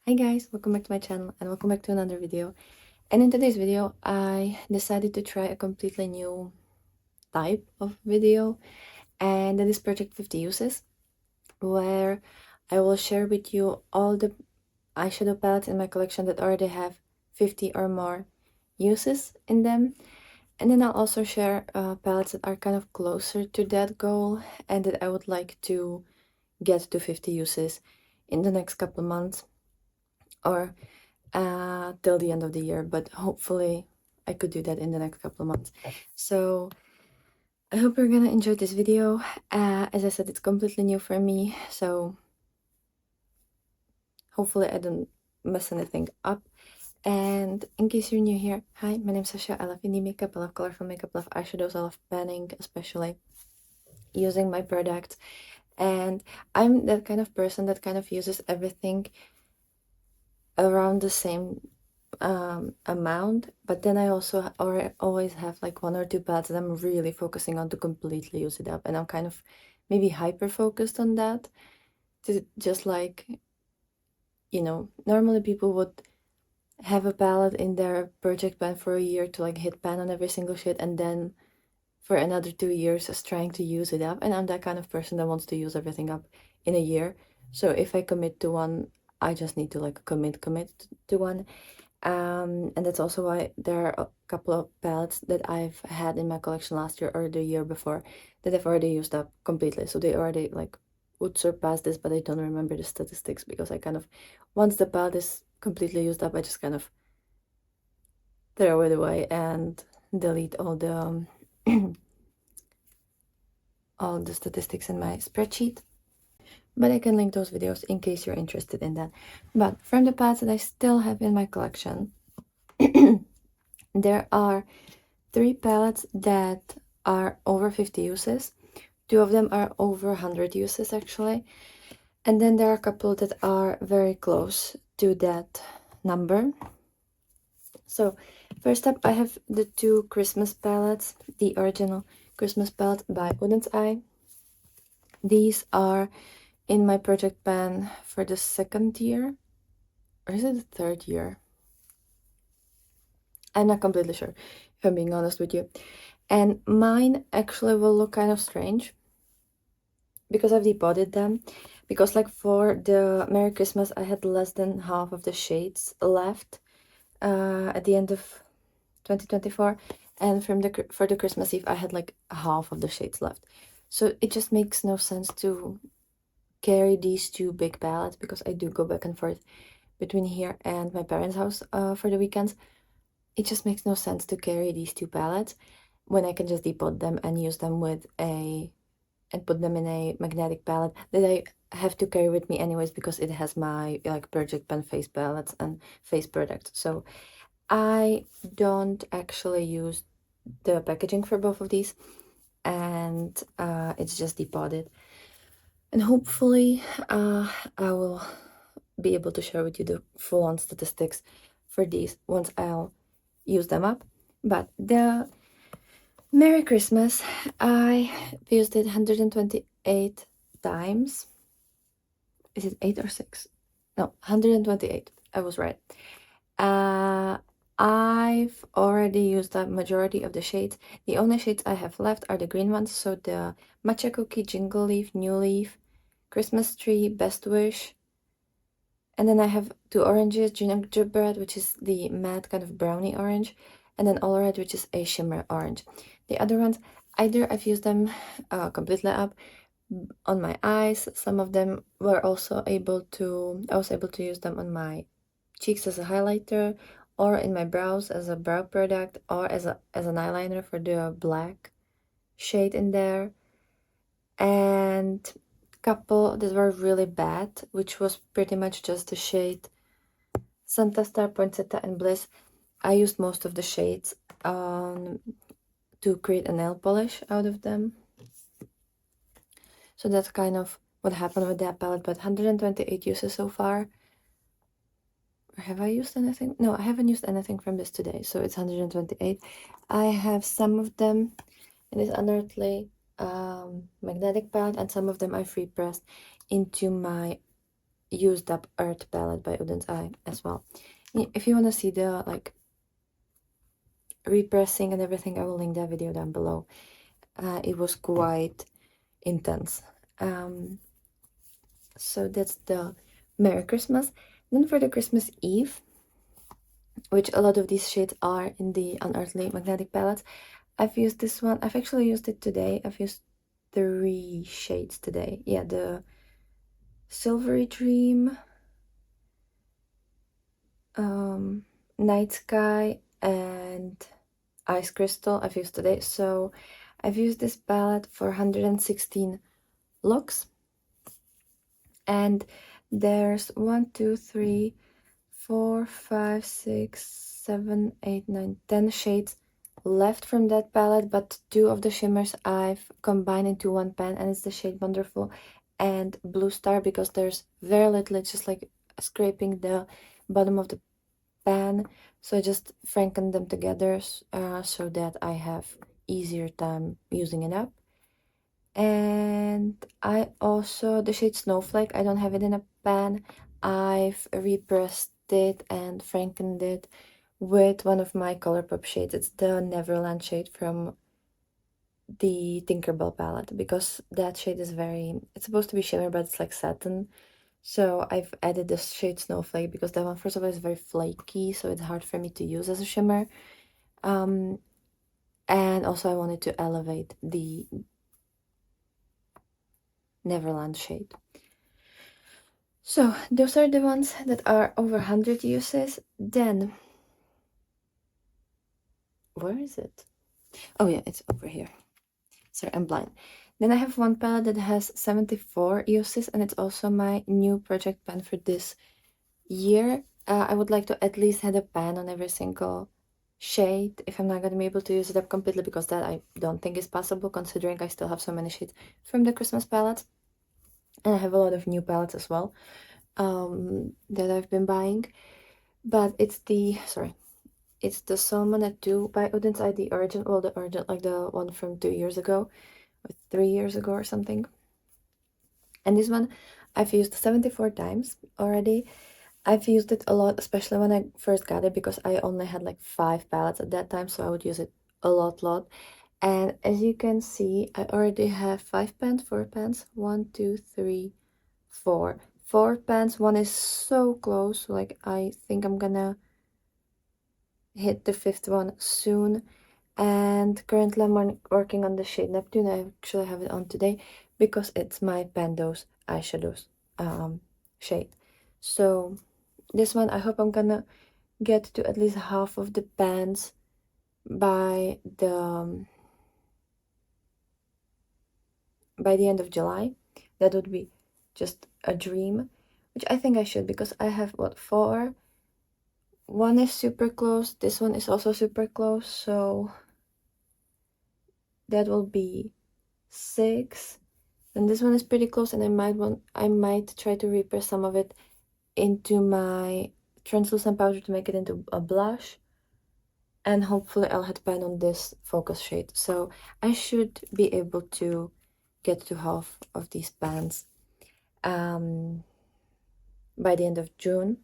Hi guys, welcome back to my channel and welcome back to another video. And in today's video, I decided to try a completely new type of video, and that is Project 50 Uses, where I will share with you all the eyeshadow palettes in my collection that already have 50 or more uses in them. And then I'll also share palettes that are kind of closer to that goal and that I would like to get to 50 uses in the next couple of months, or till the end of the year, but hopefully I could do that in the next couple of months. So I hope you're gonna enjoy this video. As I said, it's completely new for me, so hopefully I don't mess anything up. And in case you're new here, hi, my name's Sasha. I love indie makeup, I love colorful makeup, I love eyeshadows, I love panning, especially using my products. And I'm that kind of person that kind of uses everything around the same amount, but then I also always have like one or two palettes that I'm really focusing on to completely use it up, and I'm kind of maybe hyper focused on that, to just like, normally people would have a palette in their project pan for a year to like hit pan on every single shade, and then for another 2 years is trying to use it up, and I'm that kind of person that wants to use everything up in a year. So if I commit to one, I just need to like commit to one. And that's also why there are a couple of palettes that I've had in my collection last year or the year before that I've already used up completely. So they already like would surpass this, but I don't remember the statistics because I kind of, once the palette is completely used up, I just kind of throw it away and delete all the all the statistics in my spreadsheet. But I can link those videos in case you're interested in that. But from the palettes that I still have in my collection, there are 3 palettes that are over 50 uses. 2 of them are over 100 uses actually. And then there are a couple that are very close to that number. So first up, I have the 2 Christmas palettes, the original Christmas palette by Oden's Eye. These are in my project pan for the 2nd year, or is it the 3rd year? I'm not completely sure, if I'm being honest with you. And mine actually will look kind of strange because I've depotted them. Because like for the Merry Christmas, I had less than half of the shades left at the end of 2024. And for the Christmas Eve, I had like half of the shades left. So it just makes no sense to carry these 2 big palettes, because I do go back and forth between here and my parents' house for the weekends. It just makes no sense to carry these 2 palettes when I can just depot them and use them and put them in a magnetic palette that I have to carry with me anyways, because it has my like project pen face palettes and face products. So I don't actually use the packaging for both of these, and it's just depotted. And hopefully I will be able to share with you the full-on statistics for these once I'll use them up. But the Merry Christmas, I used it 128 times. Is it 8 or 6? No, 128. I was right. I've already used the majority of the shades. The only shades I have left are the green ones, so the Matcha Cookie, Jingle Leaf, New Leaf, Christmas Tree, Best Wish. And then I have 2 oranges, Gingerbread, which is the matte kind of brownie orange, and then All Red, which is a shimmer orange. The other ones, either I've used them completely up on my eyes. Some of them were also I was able to use them on my cheeks as a highlighter, or in my brows as a brow product, or as an eyeliner for the black shade in there. And couple that were really bad, which was pretty much just the shade Santa Star, Poinsettia, and Bliss. I used most of the shades to create a nail polish out of them. So that's kind of what happened with that palette. But 128 uses so far. Have I used anything? No, I haven't used anything from this today, so it's 128. I have some of them in this unearthly magnetic palette, and some of them I free pressed into my used up Earth palette by Oden's Eye as well. If you want to see the like repressing and everything, I will link that video down below. It was quite intense. So that's the Merry Christmas. Then for the Christmas Eve, which a lot of these shades are in the Unearthly Magnetic palettes, I've used this one. I've actually used it today. I've used 3 shades today. Yeah, the Silvery Dream, Night Sky, and Ice Crystal I've used today. So I've used this palette for 116 looks. And there's 1, 2, 3, 4, 5, 6, 7, 8, 9, 10 shades left from that palette, but 2 of the shimmers I've combined into one pan, and it's the shade Wonderful and Blue Star, because there's very little, it's just like scraping the bottom of the pan, so I just franken them together so that I have easier time using it up. And I also, the shade Snowflake, I don't have it in a pan. I've repressed it and frankened it with one of my Colourpop shades. It's the Neverland shade from the Tinkerbell palette, because that shade is very, it's supposed to be shimmer, but it's like satin. So I've added the shade Snowflake because that one, first of all, is very flaky, so it's hard for me to use as a shimmer. And also I wanted to elevate the Neverland shade. So those are the ones that are over 100 uses. Then, where is it? Oh yeah, it's over here. Sorry, I'm blind. Then I have one palette that has 74 uses, and it's also my new project pan for this year. I would like to at least have a pan on every single shade if I'm not going to be able to use it up completely, because that I don't think is possible, considering I still have so many shades from the Christmas palettes. And I have a lot of new palettes as well that I've been buying. But it's the, it's the Salmon 2 by Oden's Eye, the Urgent, well, the Urgent, like the one from 2 years ago, or 3 years ago or something. And this one I've used 74 times already. I've used it a lot, especially when I first got it, because I only had like 5 palettes at that time, so I would use it a lot. And as you can see, I already have 5 pans, 4 pans, 1, 2, 3, 4. 4 pans, one is so close, like I think I'm gonna hit the 5th one soon. And currently I'm working on the shade Neptune. I actually have it on today because it's my Pando's eyeshadows shade. So this one, I hope I'm gonna get to at least half of the pans by the end of July. That would be just a dream, which I think I should, because I have what, 4. One is super close, this one is also super close, so that will be 6. And this one is pretty close, and I might try to repress some of it into my translucent powder to make it into a blush. And hopefully I'll hit pan on this focus shade. So I should be able to get to half of these pans by the end of June.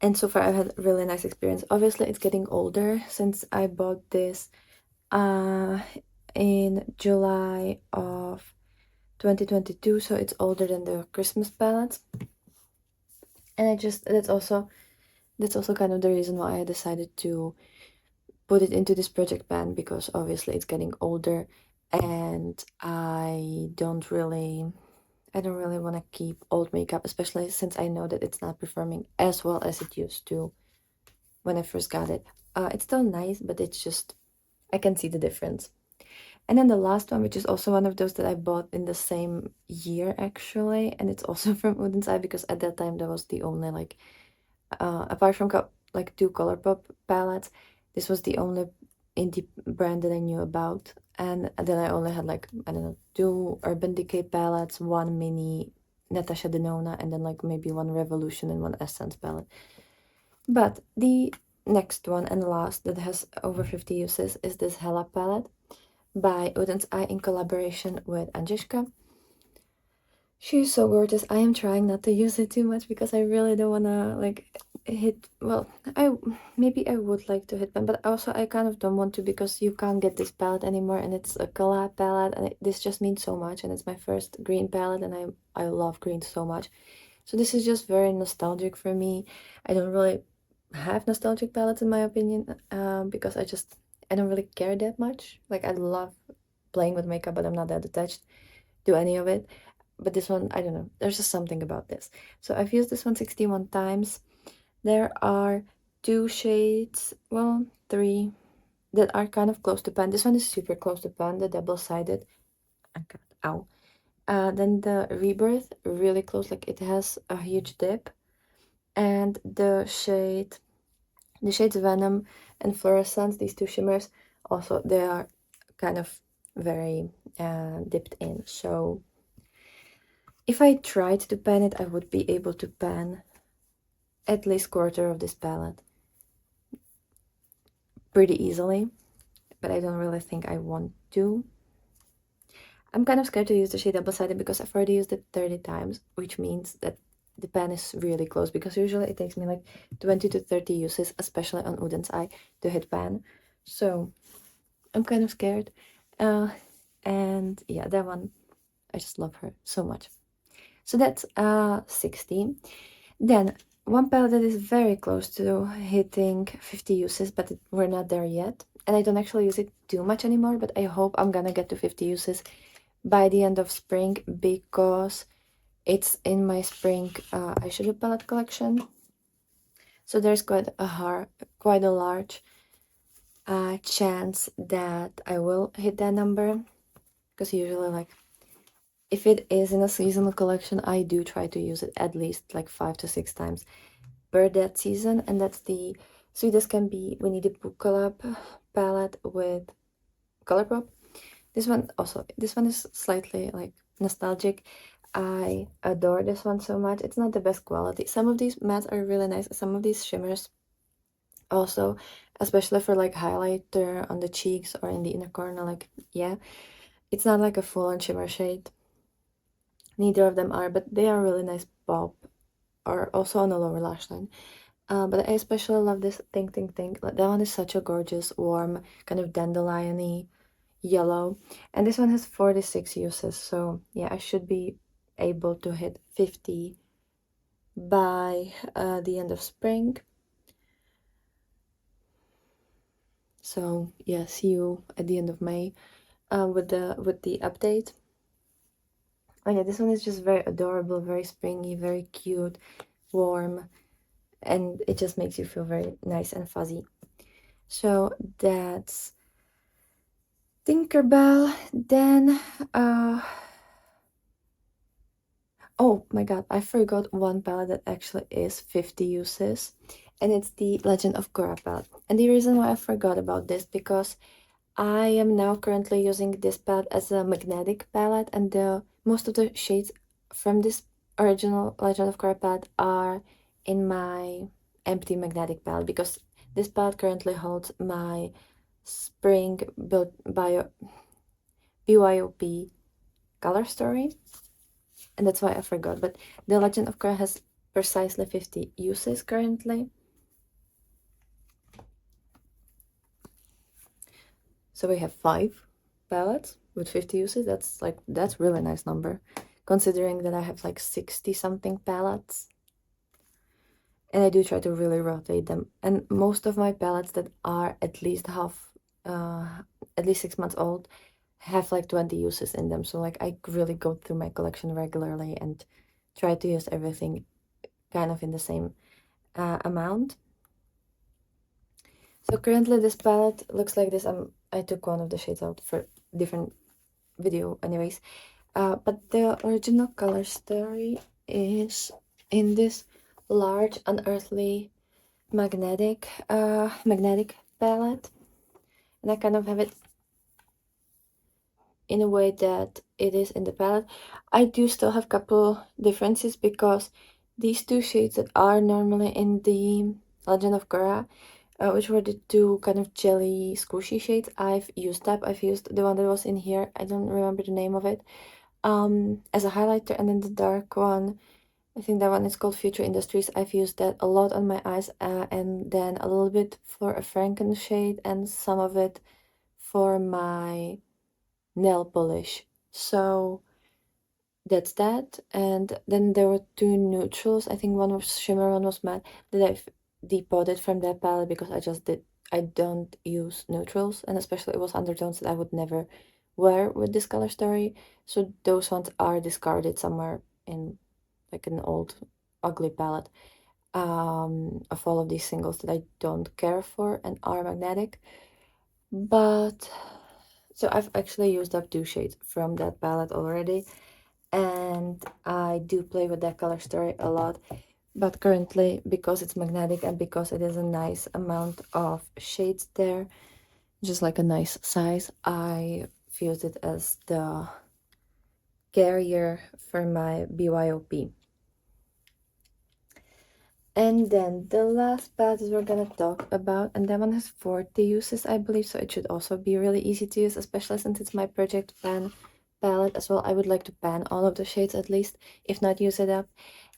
And so far I've had a really nice experience. Obviously it's getting older since I bought this in July of 2022, so it's older than the Christmas palettes. And that's also kind of the reason why I decided to put it into this project pan, because obviously it's getting older and I don't really want to keep old makeup, especially since I know that it's not performing as well as it used to when I first got it. It's still nice, but it's just, I can see the difference. And then the last one, which is also one of those that I bought in the same year actually, and it's also from Oden's Eye, because at that time that was the only, like, apart from like 2 Colourpop palettes, this was the only indie brand that I knew about. And then I only had, like, I don't know, 2 Urban Decay palettes, 1 mini Natasha Denona, and then like maybe 1 Revolution and 1 Essence palette. But the next one and last that has over 50 uses is this Hela palette. by Oden's Eye in collaboration with Anjishka. She's so gorgeous. I am trying not to use it too much because I really don't wanna like hit, well, maybe I would like to hit them, but also I kind of don't want to because you can't get this palette anymore, and it's a collab palette, and this just means so much, and it's my first green palette, and I love green so much. So this is just very nostalgic for me. I don't really have nostalgic palettes in my opinion, because I don't really care that much. Like, I love playing with makeup, but I'm not that attached to any of it. But this one, I don't know, there's just something about this. So I've used this one 61 times. There are two shades, well, three, that are kind of close to pan. This one is super close to pan, the double-sided. Ow. Then the Rebirth, really close, like it has a huge dip. And the shades Venom and Fluorescence, these two shimmers, also they are kind of very dipped in. So if I tried to pan it, I would be able to pan at least quarter of this palette pretty easily, but I don't really think I want to. I'm kind of scared to use the shade double-sided because I've already used it 30 times, which means that the pan is really close, because usually it takes me like 20 to 30 uses, especially on Oden's Eye, to hit pan. So I'm kind of scared. And yeah, that one, I just love her so much. So that's 16. Then one palette that is very close to hitting 50 uses, but we're not there yet. And I don't actually use it too much anymore, but I hope I'm gonna get to 50 uses by the end of spring, because it's in my spring eyeshadow palette collection. So there's quite a large chance that I will hit that number, because usually, like, if it is in a seasonal collection, I do try to use it at least like 5 to 6 times per that season. And that's the Sweetest Can Be Winnie the Pooh collab palette with Colourpop. This one is slightly like nostalgic. I adore this one so much. It's not the best quality. Some of these mattes are really nice. Some of these shimmers also, especially for like highlighter on the cheeks or in the inner corner, like, yeah, it's not like a full-on shimmer shade. Neither of them are, but they are really nice pop, or also on the lower lash line. But I especially love this Think Think Think. That one is such a gorgeous, warm, kind of dandelion-y yellow. And this one has 46 uses. So yeah, I should be able to hit 50 by the end of spring. So yeah, see you at the end of May with the update. Oh yeah, this one is just very adorable, very springy, very cute, warm, and it just makes you feel very nice and fuzzy. So that's Tinkerbell. Then oh my god, I forgot one palette that actually is 50 uses, and it's the Legend of Korra palette. And the reason why I forgot about this, because I am now currently using this palette as a magnetic palette, and most of the shades from this original Legend of Korra palette are in my empty magnetic palette, because this palette currently holds my spring BYOP color story, and that's why I forgot. But the Legend of Korra has precisely 50 uses currently. So we have 5 palettes with 50 uses. That's really nice number, considering that I have like 60 something palettes. And I do try to really rotate them. And most of my palettes that are at least 6 months old have like 20 uses in them. So like, I really go through my collection regularly and try to use everything kind of in the same amount. So currently this palette looks like this. I took one of the shades out for different video anyways. But the original color story is in this large unearthly magnetic palette, and I kind of have it in a way that it is in the palette. I do still have a couple differences, because these two shades that are normally in the Legend of Korra which were the two kind of jelly squishy shades. I've used that. I've used the one that was in here. I don't remember the name of it. As a highlighter, and then the dark one, I think that one is called Future Industries. I've used that a lot on my eyes, and then a little bit for a Franken shade, and some of it for my nail polish. So that's that. And then there were two neutrals. I think one was shimmer, one was matte, that I've depotted from that palette because I don't use neutrals, and especially it was undertones that I would never wear with this color story. So those ones are discarded somewhere in like an old ugly palette of all of these singles that I don't care for and are magnetic. But so I've actually used up two shades from that palette already, and I do play with that color story a lot. But currently, because it's magnetic and because it is a nice amount of shades there, just like a nice size, I used it as the carrier for my BYOP. And then the last palette we're gonna talk about, and that one has 40 uses, I believe, so it should also be really easy to use, especially since it's my project pan palette as well. I would like to pan all of the shades at least, if not use it up.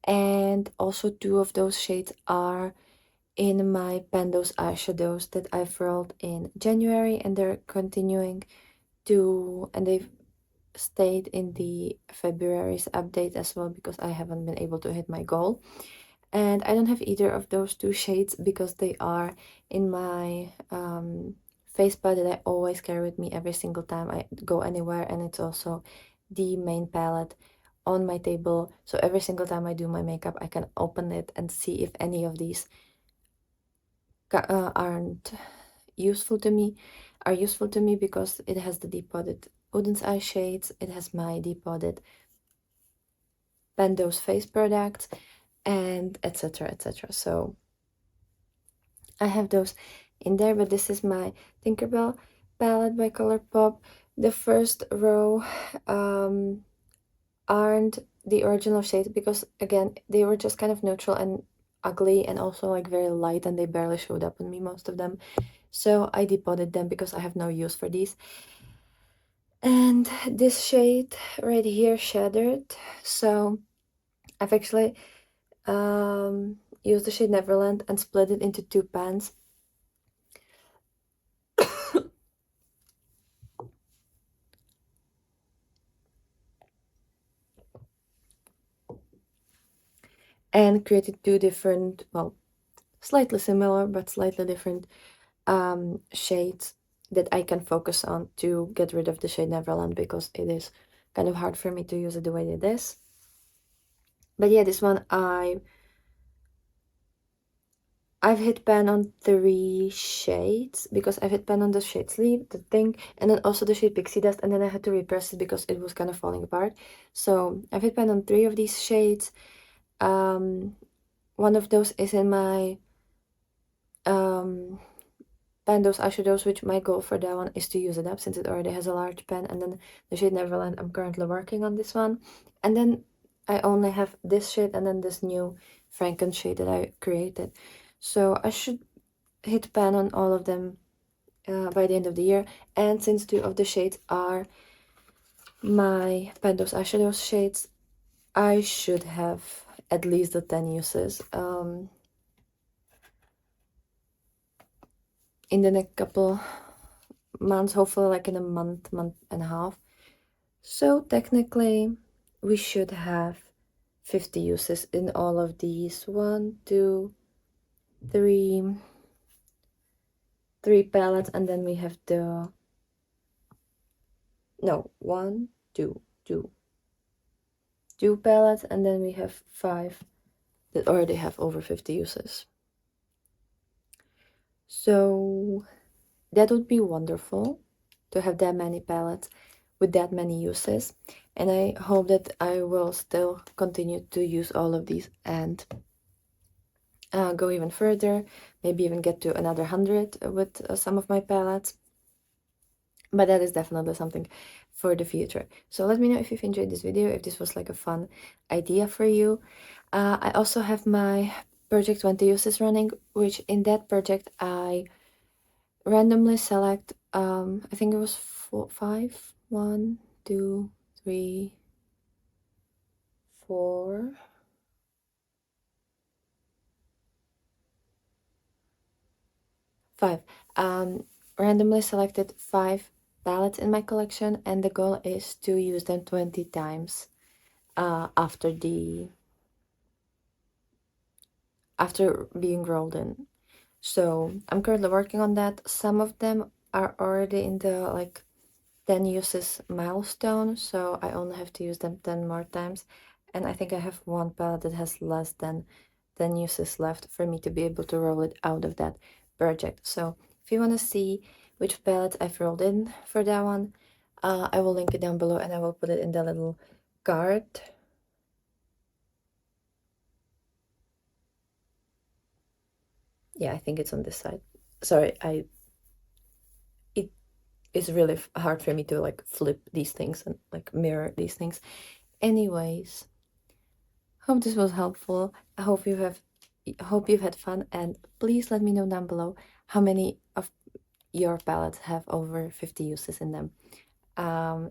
And also two of those shades are in my Pandos eyeshadows that I've rolled in January, and they're continuing to, and they've stayed in the February's update as well because I haven't been able to hit my goal. And I don't have either of those two shades because they are in my face palette that I always carry with me every single time I go anywhere, and it's also the main palette on my table. So every single time I do my makeup, I can open it and see if any of these aren't useful to me, are useful to me because it has the depotted Oden's eye shades, it has my depotted Pando's face products, and etc etc. So I have those in there, but this is my Tinkerbell palette by Colourpop. The first row aren't the original shades because, again, they were just kind of neutral and ugly and also like very light, and they barely showed up on me, most of them. So I depotted them because I have no use for these. And this shade right here, Shattered. So I've actually used the shade Neverland and split it into two pans. And created two different, well, slightly similar but slightly different shades that I can focus on to get rid of the shade Neverland because it is kind of hard for me to use it the way it is. But yeah, this one I've hit pan on 3 shades because I've hit pan on the shade Sleep, the thing, and then also the shade Pixie Dust, and then I had to repress it because it was kind of falling apart. So I've hit pan on 3 of these shades. One of those is in my Pandos eyeshadows, which my goal for that one is to use it up since it already has a large pen. And then the shade Neverland, I'm currently working on this one. And then I only have this shade and then this new Franken shade that I created. So I should hit pan on all of them by the end of the year. And since 2 of the shades are my Pandos eyeshadows shades, I should have at least the 10 uses in the next couple months, hopefully like in a month and a half. So technically we should have 50 uses in all of these. 1, 2, 3 palettes, and then we have the no 1, 2 palettes, and then we have 5 that already have over 50 uses. So that would be wonderful to have that many palettes with that many uses, and I hope that I will still continue to use all of these and go even further, maybe even get to another 100 with some of my palettes. But that is definitely something for the future. So let me know if you've enjoyed this video, if this was like a fun idea for you. I also have my project 20 uses running, which in that project I randomly select, I think it was five, 1, 2, 3, 4, 5. Randomly selected 5 palettes in my collection, and the goal is to use them 20 times after being rolled in. So I'm currently working on that. Some of them are already in the like 10 uses milestone, so I only have to use them 10 more times. And I think I have one palette that has less than 10 uses left for me to be able to roll it out of that project. So if you want to see which palettes I've rolled in for that one, I will link it down below and I will put it in the little card. Yeah, I think it's on this side. Sorry, it is really hard for me to like flip these things and like mirror these things. Anyways, hope this was helpful. I hope you've had fun, and please let me know down below how many of your palettes have over 50 uses in them,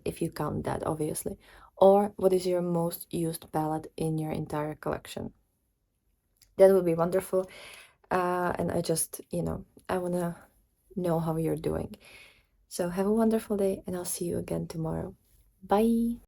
if you count that obviously, or what is your most used palette in your entire collection. That would be wonderful. And I just, I want to know how you're doing. So have a wonderful day, and I'll see you again tomorrow. Bye.